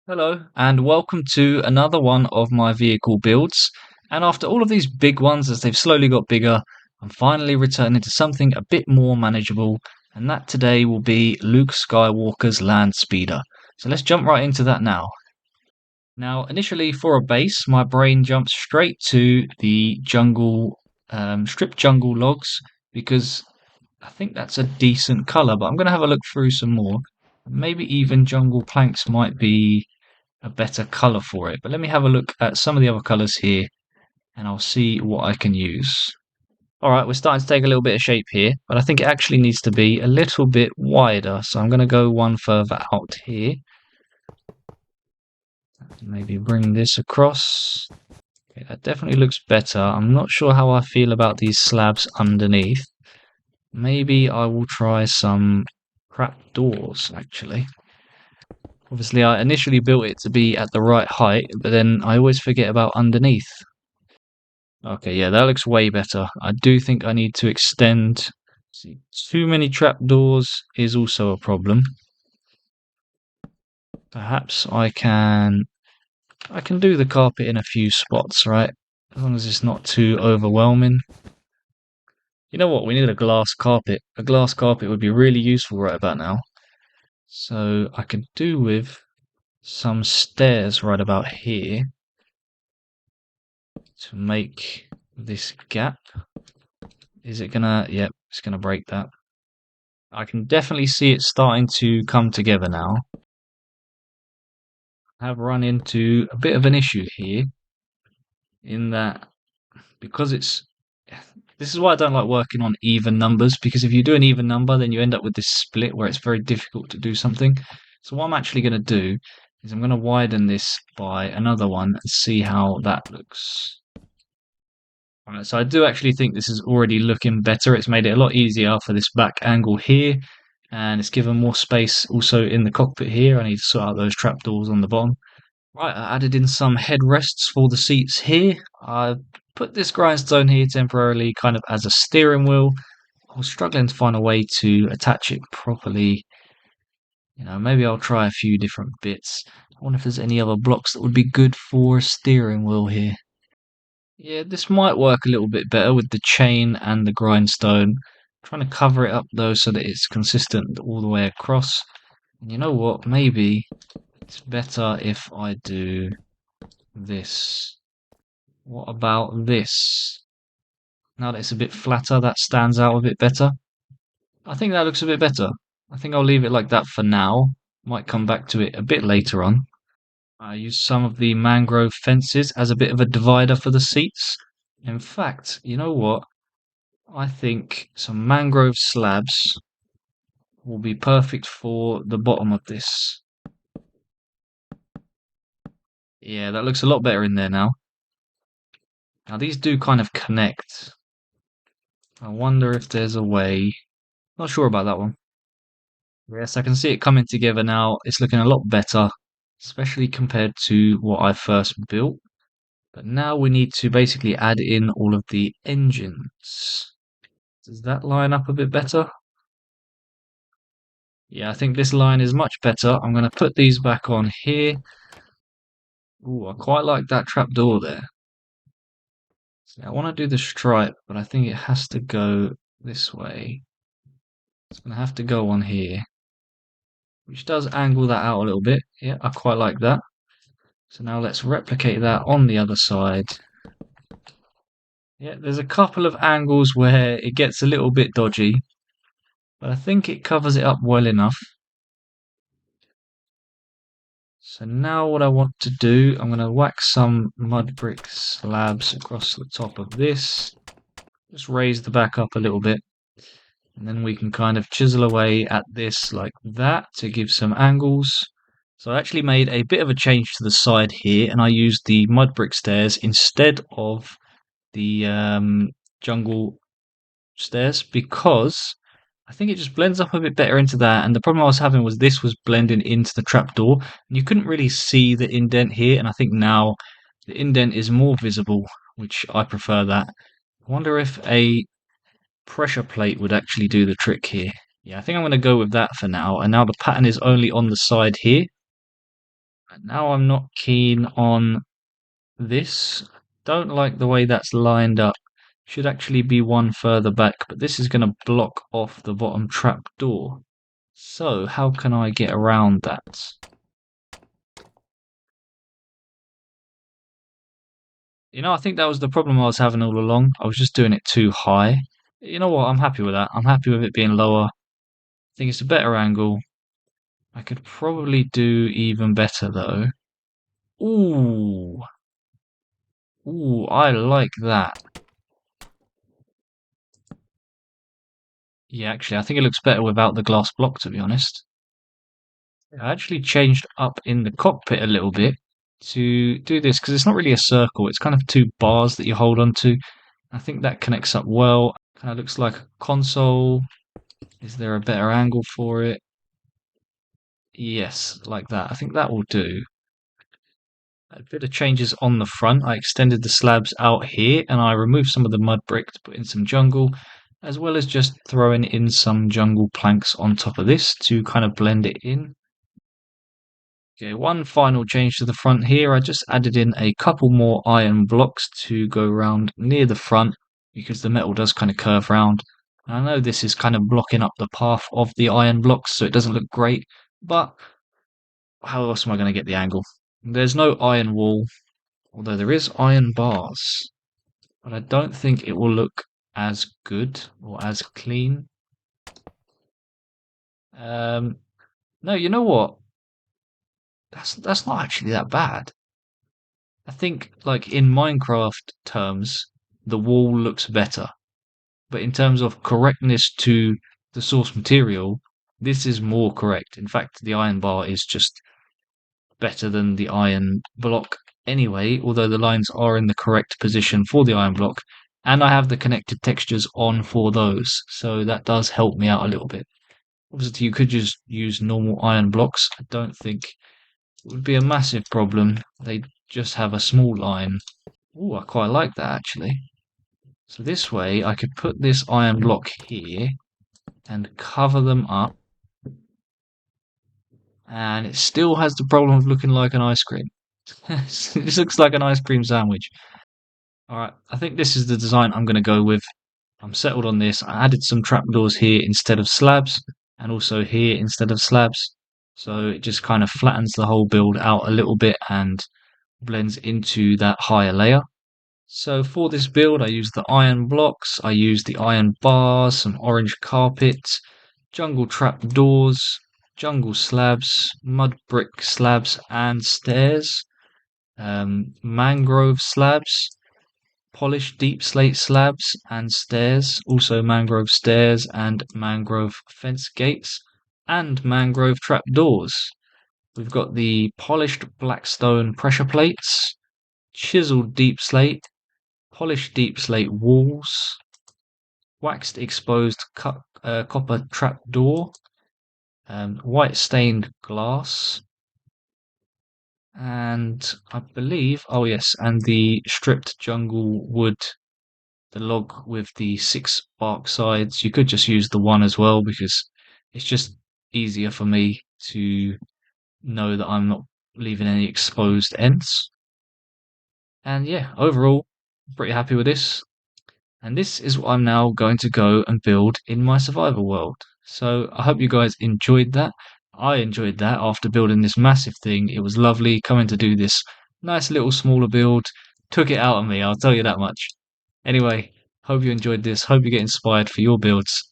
Hello, and welcome to another one of my vehicle builds. And after all of these big ones, as they've slowly got bigger, I'm finally returning to something a bit more manageable, and that today will be Luke Skywalker's Landspeeder. So let's jump right into that now. Now, initially for a base, my brain jumps straight to the stripped jungle logs, because I think that's a decent colour, but I'm going to have a look through some more. Maybe even jungle planks might be a better color for it. But let me have a look at some of the other colors here and I'll see what I can use. All right, we're starting to take a little bit of shape here, but I think it actually needs to be a little bit wider. So I'm going to go one further out here. Maybe bring this across. Okay, that definitely looks better. I'm not sure how I feel about these slabs underneath. Maybe I will try some trap doors, actually. Obviously, I initially built it to be at the right height, but then I always forget about underneath. Okay, yeah, that looks way better. I do think I need to extend. See, too many trapdoors is also a problem. Perhaps I can do the carpet in a few spots, right? As long as it's not too overwhelming. You know what? We need a glass carpet. A glass carpet would be really useful right about now. So I could do with some stairs right about here to make this gap. Is it gonna? Yep, it's gonna break that. I can definitely see it starting to come together now. I have run into a bit of an issue here in that because it's this is why I don't like working on even numbers, because if you do an even number then you end up with this split where it's very difficult to do something. So what I'm actually going to do is I'm going to widen this by another one and see how that looks. Alright, so I do actually think this is already looking better. It's made it a lot easier for this back angle here, and it's given more space also in the cockpit here. I need to sort out those trapdoors on the bottom. Right, I added in some headrests for the seats here. I put this grindstone here temporarily kind of as a steering wheel. I was struggling to find a way to attach it properly. Maybe I'll try a few different bits. I wonder if there's any other blocks that would be good for a steering wheel here. Yeah, this might work a little bit better with the chain and the grindstone. I'm trying to cover it up though so that it's consistent all the way across. And you know what? Maybe it's better if I do this. What about this? Now that it's a bit flatter, that stands out a bit better. I think that looks a bit better. I think I'll leave it like that for now. Might come back to it a bit later on. I use some of the mangrove fences as a bit of a divider for the seats. In fact, you know what? I think some mangrove slabs will be perfect for the bottom of this. Yeah, that looks a lot better in there now. Now these do kind of connect. I wonder if there's a way. Not sure about that one. Yes, I can see it coming together now. It's looking a lot better, especially compared to what I first built. But now we need to basically add in all of the engines. Does that line up a bit better? Yeah, I think this line is much better. I'm going to put these back on here. Ooh, I quite like that trapdoor there. So I want to do the stripe, but I think it has to go this way. It's going to have to go on here, which does angle that out a little bit. Yeah, I quite like that. So now let's replicate that on the other side. Yeah, there's a couple of angles where it gets a little bit dodgy, but I think it covers it up well enough. So now what I want to do, I'm going to whack some mud brick slabs across the top of this. Just raise the back up a little bit. And then we can kind of chisel away at this like that to give some angles. So I actually made a bit of a change to the side here, and I used the mud brick stairs instead of the jungle stairs because I think it just blends up a bit better into that. And the problem I was having was this was blending into the trapdoor, and you couldn't really see the indent here. And I think now the indent is more visible, which I prefer that. I wonder if a pressure plate would actually do the trick here. Yeah, I think I'm going to go with that for now. And now the pattern is only on the side here. Now I'm not keen on this. Don't like the way that's lined up. Should actually be one further back, but this is going to block off the bottom trap door. So how can I get around that? I think that was the problem I was having all along. I was just doing it too high. You know what? I'm happy with that. I'm happy with it being lower. I think it's a better angle. I could probably do even better though. Ooh. Ooh, I like that. Yeah, actually, I think it looks better without the glass block, to be honest. I actually changed up in the cockpit a little bit to do this because it's not really a circle. It's kind of two bars that you hold onto. I think that connects up well. Kind of looks like a console. Is there a better angle for it? Yes, like that. I think that will do. A bit of changes on the front. I extended the slabs out here and I removed some of the mud brick to put in some jungle, as well as just throwing in some jungle planks on top of this to kind of blend it in. Okay, one final change to the front here. I just added in a couple more iron blocks to go around near the front because the metal does kind of curve round. I know this is kind of blocking up the path of the iron blocks, so it doesn't look great, but how else am I going to get the angle? There's no iron wall, although there is iron bars, but I don't think it will look as good or as clean. Um, no, you know what? That's not actually that bad. I think, like in Minecraft terms, the wall looks better, but in terms of correctness to the source material, this is more correct. In fact, the iron bar is just better than the iron block anyway, although the lines are in the correct position for the iron block, and I have the connected textures on for those, so that does help me out a little bit. Obviously, you could just use normal iron blocks. I don't think it would be a massive problem. They just have a small line. Oh, I quite like that actually. So this way I could put this iron block here and cover them up, and it still has the problem of looking like an ice cream. This looks like an ice cream sandwich. Alright, I think this is the design I'm going to go with. I'm settled on this. I added some trapdoors here instead of slabs, and also here instead of slabs. So it just kind of flattens the whole build out a little bit and blends into that higher layer. So for this build, I used the iron blocks, I used the iron bars, some orange carpet, jungle trap doors, jungle slabs, mud brick slabs and stairs, mangrove slabs, polished deep slate slabs and stairs, also mangrove stairs and mangrove fence gates, and mangrove trap doors. We've got the polished black stone pressure plates, chiseled deep slate, polished deep slate walls, waxed exposed copper trap door, white stained glass, and I believe, oh yes, and the stripped jungle wood, the log with the 6 bark sides. You could just use the one as well because it's just easier for me to know that I'm not leaving any exposed ends. And yeah, overall, pretty happy with this. And this is what I'm now going to go and build in my survival world. So I hope you guys enjoyed that. I enjoyed that after building this massive thing. It was lovely coming to do this nice little smaller build. Took it out of me, I'll tell you that much. Anyway, hope you enjoyed this. Hope you get inspired for your builds.